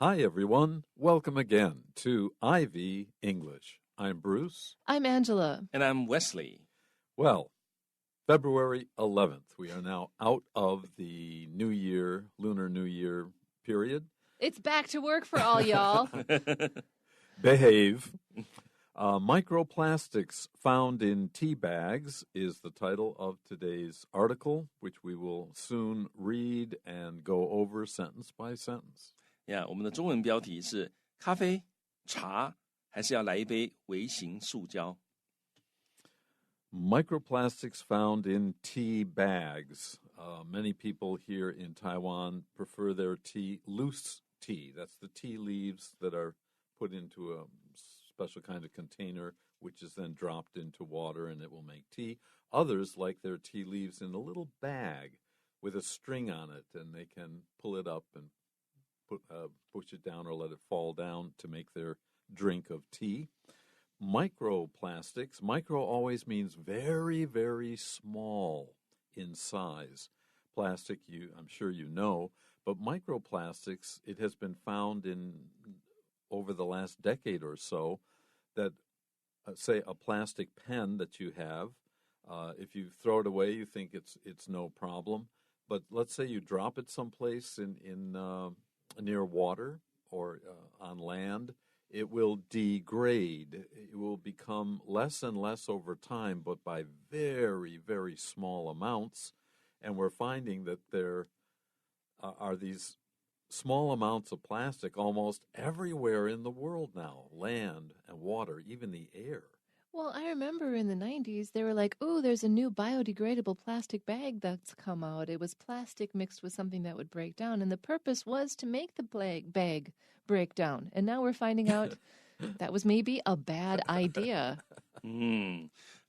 Hi, everyone. Welcome again to Ivy English. I'm Bruce. I'm Angela. And I'm Wesley. Well, February 11th. We are now out of the New Year, Lunar New Year period. It's back to work for all y'all. Behave. Microplastics found in tea bags is the title of today's article, which we will soon read and go over sentence by sentence. Yeah, 我们的中文标题是咖啡、茶，还是要来一杯微型塑胶 Microplastics found in tea bags. Many people here in Taiwan prefer their tea loose tea. That's the tea leaves that are put into a special kind of container, which is then dropped into water and it will make tea. Others like their tea leaves in a little bag with a string on it, and they can pull it up and push it down or let it fall down to make their drink of tea. Microplastics. Micro always means very, very small in size. Plastic, I'm sure you know, but microplastics, it has been found in over the last decade or so that, say, a plastic pen that you have, if you throw it away, you think it's no problem. But let's say you drop it someplace in near water or on land, it will degrade. It will become less and less over time, but by very, very small amounts. And we're finding that there are these small amounts of plastic almost everywhere in the world now, land and water, even the air. Well, I remember in the 90s, they were like, oh, there's a new biodegradable plastic bag that's come out. It was plastic mixed with something that would break down, and the purpose was to make the bag break down. And now we're finding out that was maybe a bad idea.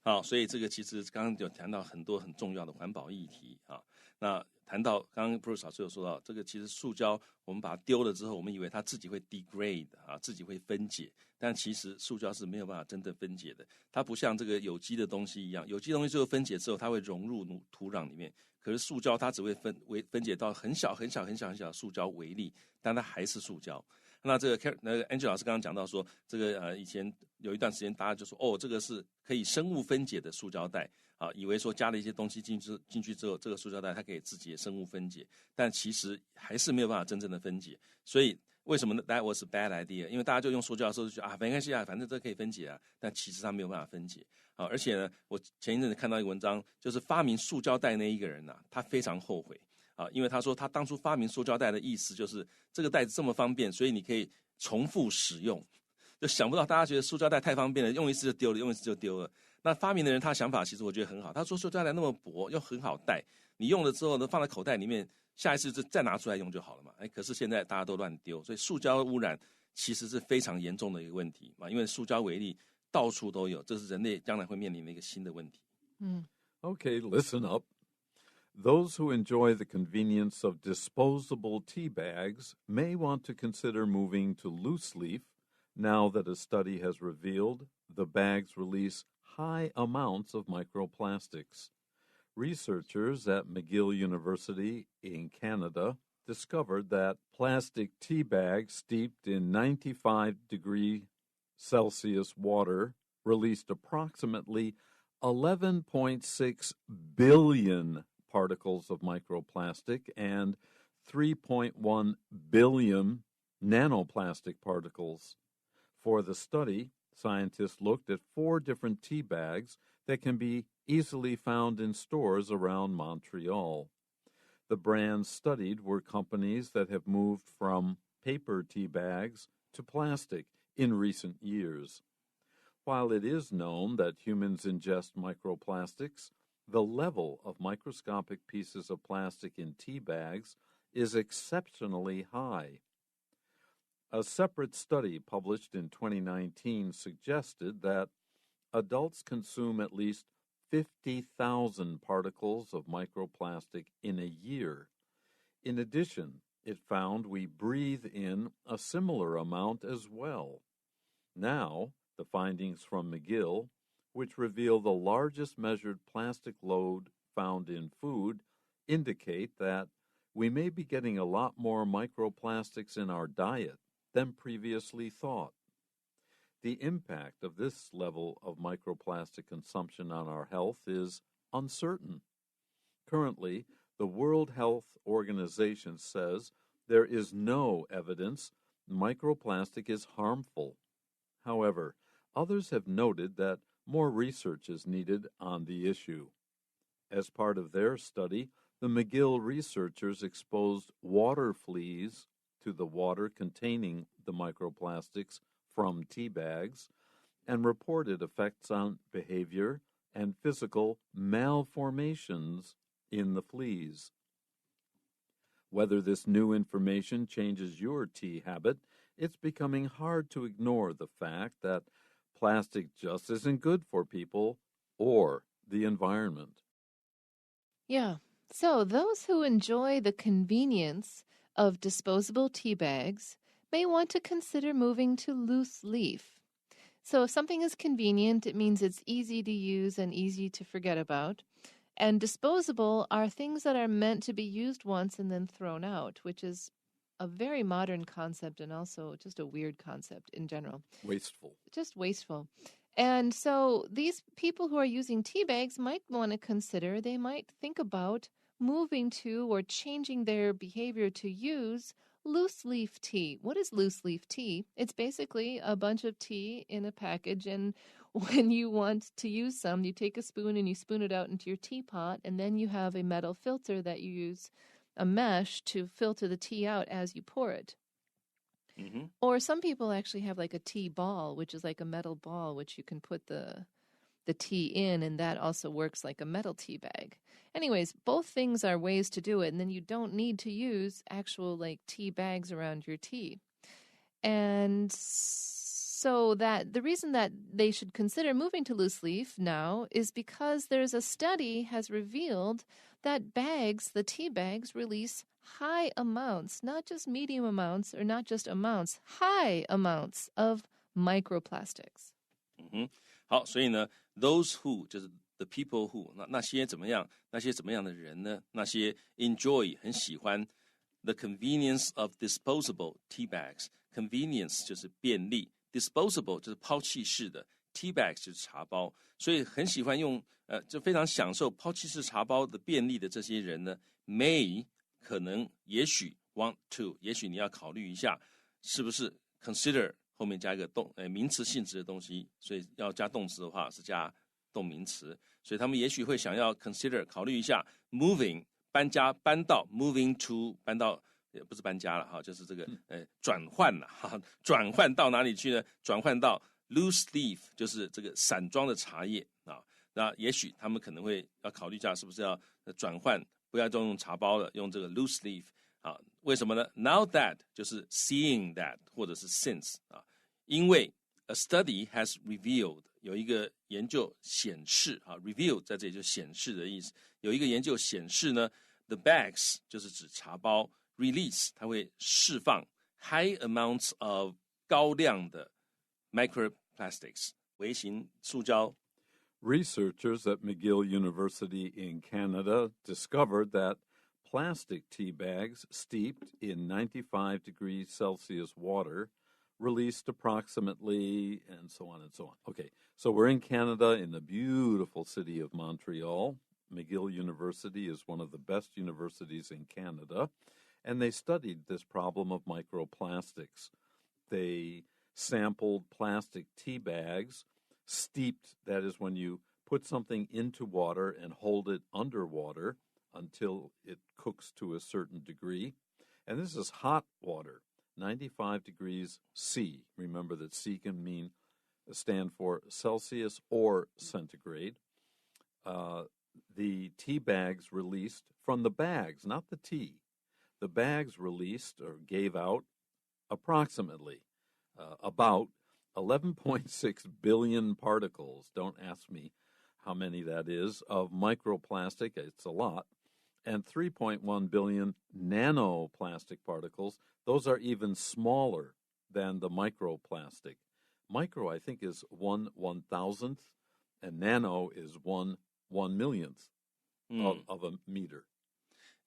好，所以这个其实刚刚有谈到很多很重要的环保议题啊。那谈到刚刚 Bruce 老师有说到，这个其实塑胶我们把它丢了之后，我们以为它自己会 degrade 啊，自己会分解，但其实塑胶是没有办法真正分解的。它不像这个有机的东西一样，有机东西最后分解之后，它会融入土壤里面。可是塑胶它只会分解到很小很小很小很小的塑胶微粒，但它还是塑胶。那这个 Angela 老师刚刚讲到说，这个以前有一段时间大家就说，哦，这个是可以生物分解的塑胶袋啊，以为说加了一些东西进去之后，这个塑胶袋它可以自己的生物分解，但其实还是没有办法真正的分解。所以为什么呢 ？That was a bad idea， 因为大家就用塑胶的时候就觉得啊，没关系啊，反正这可以分解啊，但其实它没有办法分解啊。而且呢，我前一阵子看到一个文章，就是发明塑胶袋那一个人啊，他非常后悔。因为他说他当初发明塑胶袋的意思就是这个袋子这么方便，所以你可以重复使用。就想不到大家觉得塑胶袋太方便了，用一次就丢了，用一次就丢了。那发明的人他的想法其实我觉得很好，他说塑胶袋那么薄又很好带，你用了之后呢放在口袋里面，下一次就再拿出来用就好了嘛。可是现在大家都乱丢，所以塑胶污染其实是非常严重的一个问题嘛，因为塑胶微粒到处都有，这是人类将来会面临的一个新的问题。Okay, listen up. Those who enjoy the convenience of disposable tea bags may want to consider moving to loose leaf now that a study has revealed the bags release high amounts of microplastics. Researchers at McGill University in Canada discovered that plastic tea bags steeped in 95-degree Celsius water released approximately 11.6 billion particles of microplastic and 3.1 billion nanoplastic particles. For the study, scientists looked at 4 different tea bags that can be easily found in stores around Montreal. The brands studied were companies that have moved from paper tea bags to plastic in recent years. While it is known that humans ingest microplastics, the level of microscopic pieces of plastic in tea bags is exceptionally high. A separate study published in 2019 suggested that adults consume at least 50,000 particles of microplastic in a year. In addition, it found we breathe in a similar amount as well. Now, the findings from McGill, which reveal the largest measured plastic load found in food, indicate that we may be getting a lot more microplastics in our diet than previously thought. The impact of this level of microplastic consumption on our health is uncertain. Currently, the World Health Organization says there is no evidence microplastic is harmful. However, others have noted that more research is needed on the issue. As part of their study, the McGill researchers exposed water fleas to the water containing the microplastics from tea bags and reported effects on behavior and physical malformations in the fleas. Whether this new information changes your tea habit, it's becoming hard to ignore the fact that plastic just isn't good for people or the environment. Yeah. So those who enjoy the convenience of disposable tea bags may want to consider moving to loose leaf. So if something is convenient, it means it's easy to use and easy to forget about. And disposable are things that are meant to be used once and then thrown out, which is a very modern concept and also just a weird concept in general. Wasteful. Just wasteful. And so these people who are using tea bags might want to consider, they might think about moving to or changing their behavior to use loose leaf tea. What is loose leaf tea? It's basically a bunch of tea in a package, and when you want to use some, you take a spoon and you spoon it out into your teapot, and then you have a metal filter that you use a mesh to filter the tea out as you pour it. Mm-hmm. Or some people actually have like a tea ball, which is like a metal ball which you can put the tea in, and that also works like a metal tea bag. Anyways, both things are ways to do it, and then you don't need to use actual like tea bags around your tea. And so that the reason that they should consider moving to loose leaf now is because there's a study has revealed that bags, the tea bags, release high amounts, not just medium amounts or not just amounts, high amounts of microplastics. 好，所以呢 ，those who 就是 the people who 那些怎么样？那些怎么样的人呢？那些 enjoy 很喜欢 the convenience of disposable tea bags。convenience 就是便利 ，disposable 就是抛弃式的 ，tea bags 就是茶包，所以很喜欢用就非常享受抛弃式茶包的便利的这些人呢 ，may 可能也许 want to 也许你要考虑一下，是不是 consider 后面加一个名词性质的东西，所以要加动词的话是加动名词，所以他们也许会想要 consider 考虑一下 moving 搬到 moving to 搬到也不是搬家了哈，就是这个转换了哈，转换到哪里去呢？转换到 loose leaf 就是这个散装的茶叶啊，那也许他们可能会要考虑一下是不是要转换，不要用茶包了，用这个 loose leaf 啊？为什么呢 ？Now that 就是 seeing that 或者是 since 啊，因为 a study has revealed 有一个研究显示啊 ，reveal 在这里就显示的意思，有一个研究显示呢 ，the bags 就是指茶包 ，release 它会释放 high amounts of 高量的 microplastics 微型塑胶。Researchers at McGill University in Canada discovered that plastic tea bags steeped in 95 degrees Celsius water released approximately, and so on and so on. Okay, so we're in Canada in the beautiful city of Montreal. McGill University is one of the best universities in Canada, and they studied this problem of microplastics. They sampled plastic tea bags, steeped, that is when you put something into water and hold it underwater until it cooks to a certain degree. And this is hot water. 95 degrees C. Remember that C can stand for Celsius or centigrade. The tea bags released from the bags, not the tea. The bags released or gave out approximately about 11.6 billion particles. Don't ask me how many that is of microplastic. It's a lot. And 3.1 billion nanoplastic particles. Those are even smaller than the microplastic. Micro, I think, is 1/1000th, and nano is 1/1,000,000th of a meter.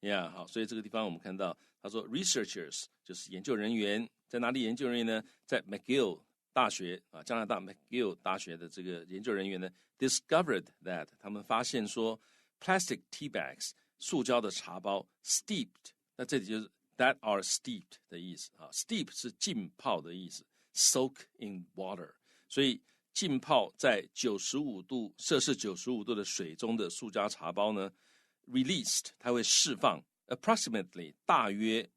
Yeah， 好，所以这个地方我们看到，他说 researchers 就是研究人员，在哪里研究人员呢？在 McGill 大学加拿大 McGill 大学的这个研究人员呢 ，discovered that 他们发现说 plastic tea bags 塑胶的茶包 steeped， 那这里就是 that are steeped 的意思啊 ，steep 是浸泡的意思 ，soak in water， 所以浸泡在摄氏95度的水中的塑胶茶包呢 ，released 它会释放 approximately 大约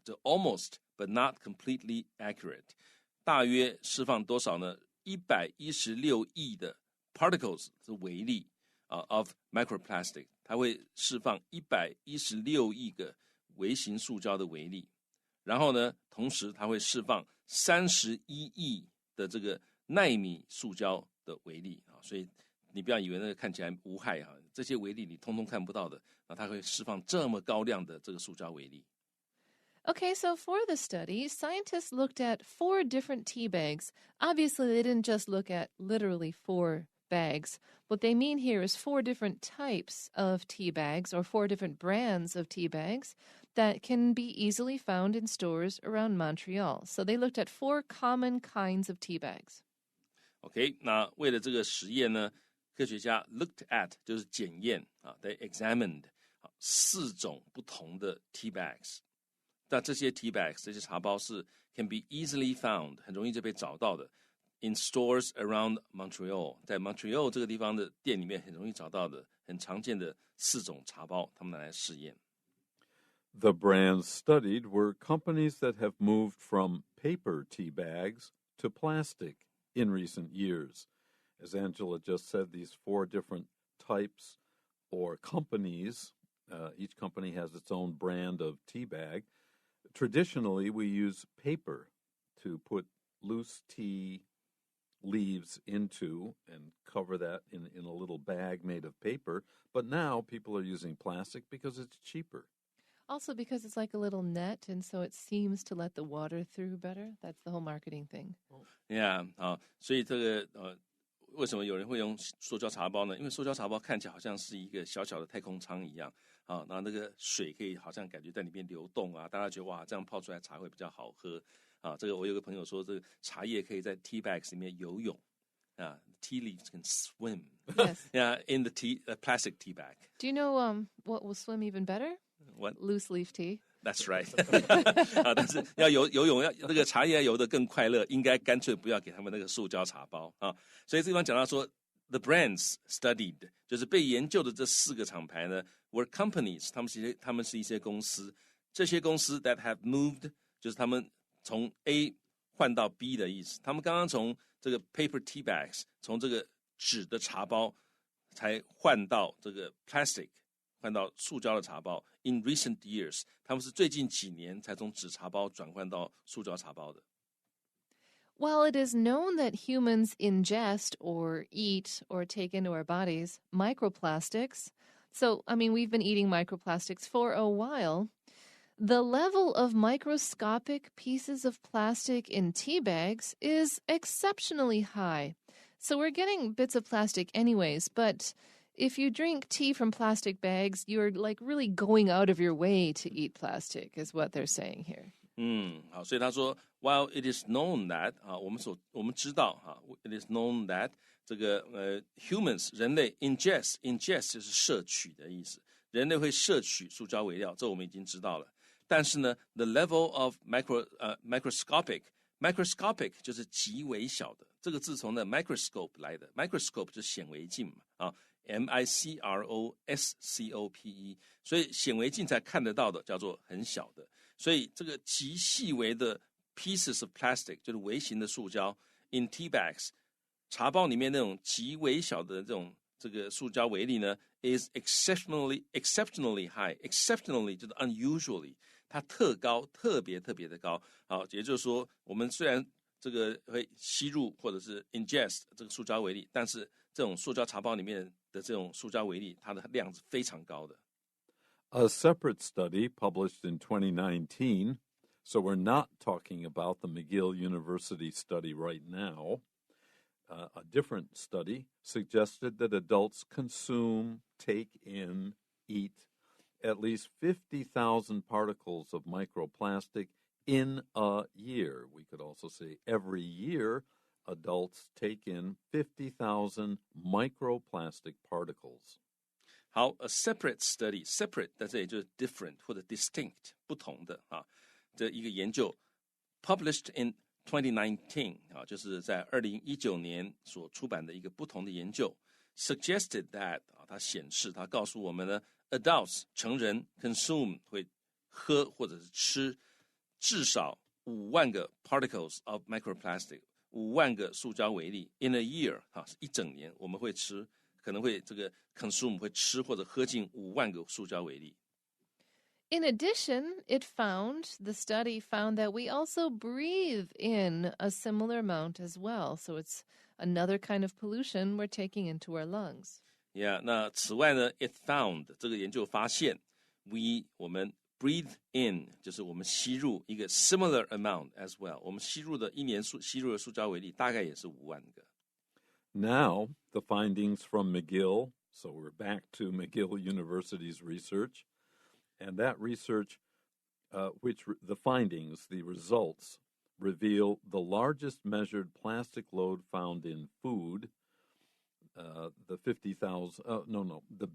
这 almost but not completely accurate 大约释放多少呢？116亿的 particles 是微粒of microplastic， 它会释放116亿个微型塑胶的微粒，然后呢，同时它会释放31亿的这个奈米塑胶的微粒所以你不要以为那个看起来无害这些微粒你通通看不到的它会释放这么高量的这个塑胶微粒。Okay, so for the study, scientists looked at 4 different tea bags. Obviously, they didn't just look at literally 4 bags. What they mean here is 4 different types of tea bags or 4 different brands of tea bags that can be easily found in stores around Montreal. So they looked at 4 common kinds of tea bags. OK， 那为了这个实验呢，科学家 looked at 就是检验they examined 4种不同的 tea bags。那这些 tea bags 这些茶包是 can be easily found 很容易就被找到的 in stores around Montreal， 在 Montreal 这个地方的店里面很容易找到的很常见的4种茶包，他们拿来试验。The brands studied were companies that have moved from paper tea bags to plastic in recent years. As Angela just said, these 4 different types or companies, each company has its own brand of tea bag. Traditionally, we use paper to put loose tea leaves into and cover that in a little bag made of paper. But now people are using plastic because it's cheaper. Also because it's like a little net, and so it seems to let the water through better. That's the whole marketing thing. Yeah， 所以这个为什么有人会用塑胶茶包呢？因为塑胶茶包看起来好像是一个小小的太空舱一样然后那个水可以好像感觉在里面流动大家觉得哇，这样泡出来茶会比较好喝这个我有个朋友说，这个茶叶可以在 tea bags 里面游泳tea leaves can swim. Yes. Yeah, in the plastic tea bag. Do you know what will swim even better? What? Loose leaf tea. That's right. 但是要游泳要那个茶叶要游得更快乐，应该干脆不要给他们那个塑胶茶包所以这地方讲到说 ，the brands studied 就是被研究的这4个厂牌呢 ，were companies， 他们是一些公司，这些公司 that have moved 就是他们从 A 换到 B 的意思。他们刚刚从这个 paper tea bags 从这个纸的茶包才换到这个 plastic。换到塑胶的茶包 in recent years 他们是最近几年才从纸茶包转换到塑胶茶包的 While it is known that humans ingest or eat or take into our bodies microplastics, so, I mean, we've been eating microplastics for a while, the level of microscopic pieces of plastic in tea bags is exceptionally high. So we're getting bits of plastic anyways, but if you drink tea from plastic bags, you're like really going out of your way to eat plastic, is what they're saying here. 好，所以他说 ，While it is known that 我们知道it is known that 这个humans 人类 ingest 就是摄取的意思，人类会摄取塑胶微料，这我们已经知道了。但是呢 ，the level of microscopic 就是极微小的，这个字从那 microscope 来的 ，microscope 就是显微镜嘛MICROSCOPE， 所以显微镜才看得到的叫做很小的，所以这个极细微的 pieces of plastic 就是微型的塑胶 in tea bags 茶包里面那种极微小的这个塑胶微粒呢 is exceptionally high， exceptionally 就是 unusually 它特高，特别的高也就是说我们虽然这个会吸入或者是 ingest 这个塑胶微粒，但是这种塑胶茶包里面的这种塑胶微粒，它的量是非常高的。A separate study published in 2019, so we're not talking about the McGill University study right now. A different study suggested that adults consume, take in, eat at least 50,000 particles of microplastic in a year. We could also say every year, adults take in 50,000 microplastic particles. 好 ，a separate study， separate 在这里就是 different 或者 distinct 不同的这一个研究 ，published in 2019就是在2019年所出版的一个不同的研究 ，suggested that 它显示，它告诉我们呢 ，adults 成人 consume 会喝或者是吃至少5万个 particles of microplastic， 5万个塑胶微粒 in a year 是一整年，我们会吃。可能会这个 consume 会吃或者喝进5万个塑胶微粒。In addition, the study found that we also breathe in a similar amount as well. So it's another kind of pollution we're taking into our lungs. Yeah, 那此外呢 ，it found 这个研究发现我们 breathe in 就是我们吸入一个 similar amount as well。我们一年吸入的塑胶微粒大概也是5万个。Now, the findings from McGill, so we're back to McGill University's research, and that research, the findings, the results, reveal the largest measured plastic load found in food, the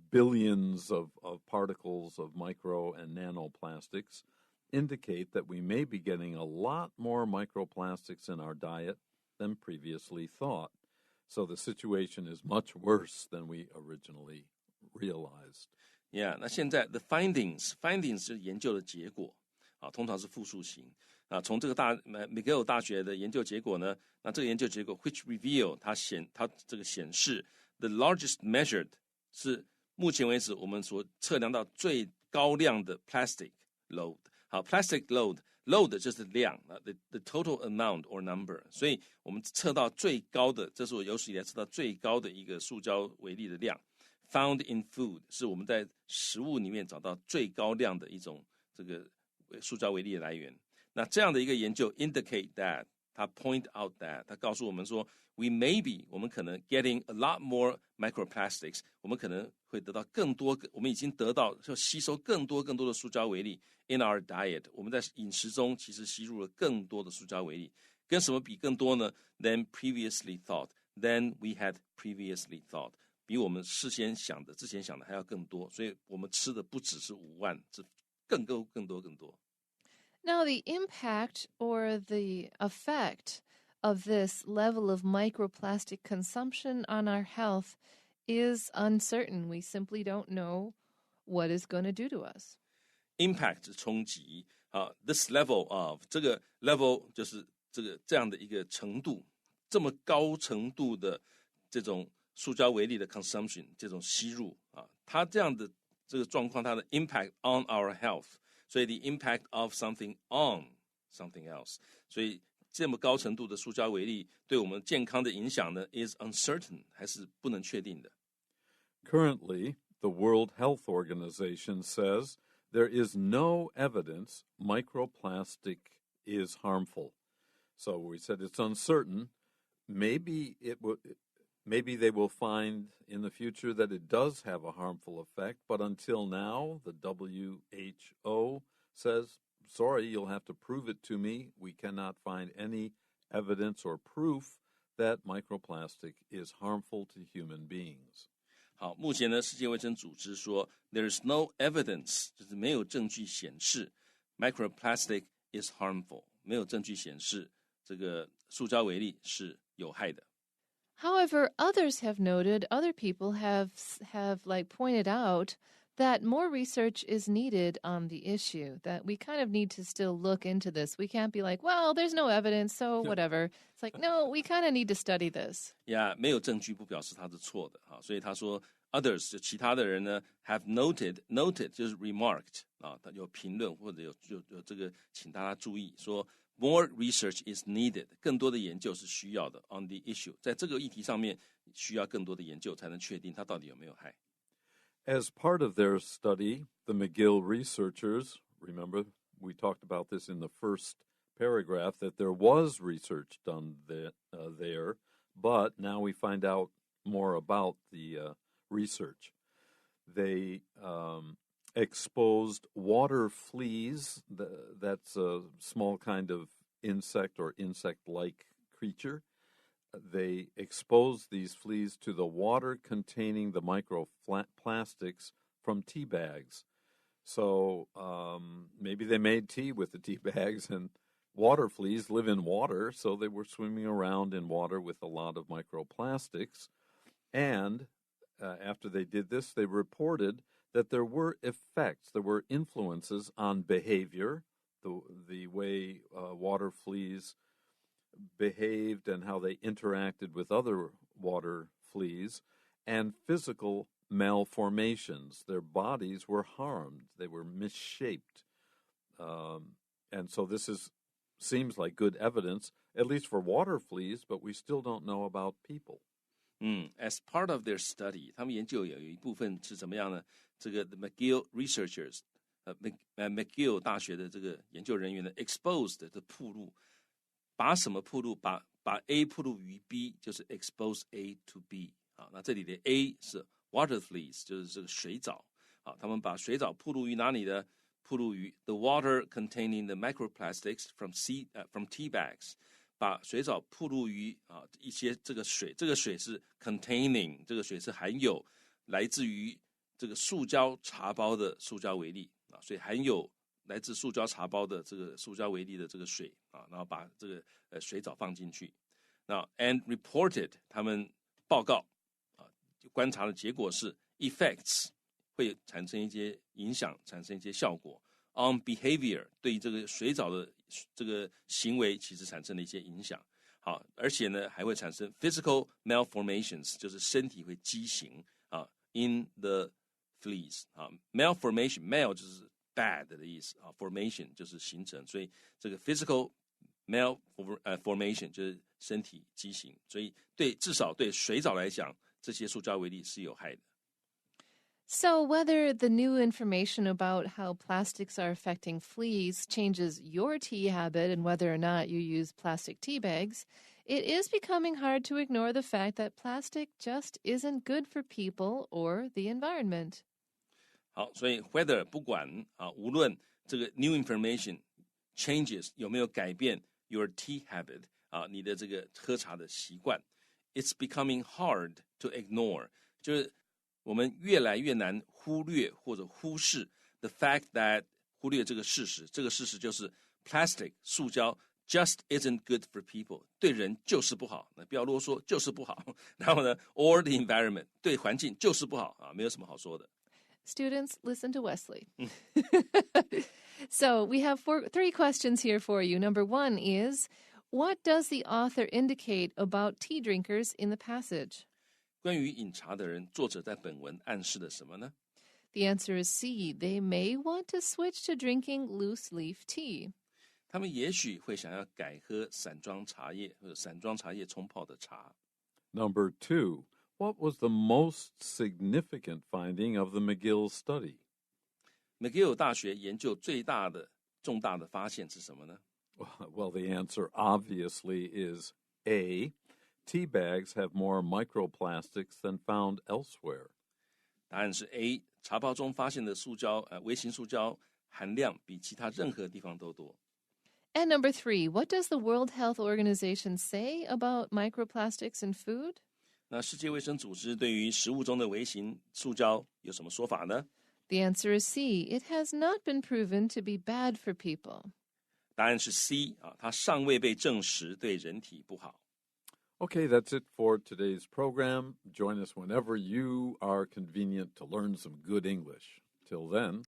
billions of particles of micro and nanoplastics indicate that we may be getting a lot more microplastics in our diet than previously thought. So the situation is much worse than we originally realized. Yeah, 那现在 the findings 是研究的结果通常是复数型从这个McGill 大学的研究结果呢，那这个研究结果 which reveal 它这个显示 the largest measured 是目前为止我们所测量到最高量的 plastic load。好 ，plastic load 就是量the total amount or number， 所以我们测到最高的，这是我有史以来测到最高的一个塑胶微粒的量。Found in food 是我们在食物里面找到最高量的一种这个塑胶微粒的来源。那这样的一个研究 indicate that 它 point out that 它告诉我们说 we may be 我们可能 getting a lot more microplastics， 我们可能会得到更多，我们已经得到就吸收更多的塑胶微粒 in our diet， 我们在饮食中其实吸入了更多的塑胶微粒，跟什么比更多呢 than we had previously thought， 比我们之前想的还要更多，所以我们吃的不只是5万，是更多。Now, the impact or the effect of this level of microplastic consumption on our health is uncertain. We simply don't know what it's going to do to us. Impact 是冲击this level of 这个 level 就是这样的一个程度，这么高程度的这种塑胶微粒的 consumption 这种吸入它这样的这个状况，它的 impact on our health。所以 the impact of something on something else， 所以这么高程度的塑胶微粒对我们健康的影响呢 is uncertain， 还是不能确定的。Currently, the World Health Organization says there is no evidence microplastic is harmful. So we said it's uncertain. Maybe they will find in the future that it does have a harmful effect, but until now, the WHO says, sorry, you'll have to prove it to me. We cannot find any evidence or proof that microplastic is harmful to human beings. 好，目前呢，世界卫生组织说 there is no evidence， 就是没有证据显示 microplastic is harmful， 没有证据显示这个塑胶微粒是有害的。However, other people have pointed out that more research is needed on the issue, that we kind of need to still look into this. We can't be like, well, there's no evidence, so whatever. It's like, no, we kind of need to study this. Yeah, 没有证据不表示它是错的所以他说 others 就其他的人呢 have noted 就是 remarked 他有评论或者有这个请大家注意说More research is needed， 更多的研究是需要的 on the issue， 在这个议题上面需要更多的研究才能确定它到底有没有害。As part of their study, the McGill researchers, remember we talked about this in the first paragraph, that there was research done there, but now we find out more about the research. They exposed water fleas. That's a small kind of insect or insect-like creature. They exposed these fleas to the water containing the microplastics from tea bags. So maybe they made tea with the tea bags, and water fleas live in water, so they were swimming around in water with a lot of microplastics. And after they did this, they reported that there were effects, there were influences on behavior, the way water fleas behaved and how they interacted with other water fleas, and physical malformations. Their bodies were harmed. They were misshaped. And so this seems like good evidence, at least for water fleas, but we still don't know about people. As part of their study, 他们研究有一部分是怎么样呢？这个 the McGill researchers, McGill 大学的这个研究人员呢 ，exposed 的暴露，把什么暴露？把 A 暴露于 B， 就是 expose A to B。好，那这里的 A 是 water fleas， 就是这个水藻。好，他们把水藻暴露于哪里呢？暴露于 the water containing the microplastics from tea bags。把水藻暴露于一些这个水是 containing， 这个水是含有来自于这个塑胶茶包的塑胶微粒所以含有来自塑胶茶包的这个塑胶微粒的这个水然后把这个水藻放进去。那 and reported 他们报告观察的结果是 effects 会产生一些影响，产生一些效果。On behavior 对这个水藻的这个行为其实产生了一些影响，好，而且呢还会产生 physical malformations， 就是身体会畸形in the fleas malformation mal 就是 bad 的意思formation 就是形成，所以这个 physical malformation 就是身体畸形，所以至少对水藻来讲，这些塑胶微粒是有害的。So whether the new information about how plastics are affecting fleas changes your tea habit and whether or not you use plastic tea bags, it is becoming hard to ignore the fact that plastic just isn't good for people or the environment. 好，所以 whether 不管无论这个 new information changes 有没有改变 your tea habit 你的这个喝茶的习惯 it's becoming hard to ignore 就是我们越来越难忽略或者忽视 the fact that 忽略这个事实，这个事实就是 plastic 塑胶 just isn't good for people 对人就是不好，不要啰嗦，就是不好。然后呢 or the environment 对环境就是不好没有什么好说的。Students, listen to Wesley. So we have three questions here for you. Number one is, what does the author indicate about tea drinkers in the passage? 关于饮茶的人，作者在本文暗示了什么呢？ The answer is C. They may want to switch to drinking loose-leaf tea. 他们也许会想要改喝散装茶叶或者散装茶叶冲泡的茶。Number 2, what was the most significant finding of the McGill study? McGill 大学研究最大的重大的发现是什么呢？ Well, the answer obviously is A. Tea bags have more microplastics than found elsewhere. 答案是 A， 茶包中发现的微型塑胶含量比其他任何地方都多。And number 3, what does the World Health Organization say about microplastics in food? 那世界卫生组织对于食物中的微型塑胶有什么说法呢？ The answer is C. It has not been proven to be bad for people. 答案是 C， 它尚未被证实对人体不好。Okay, that's it for today's program. Join us whenever you are convenient to learn some good English. Till then.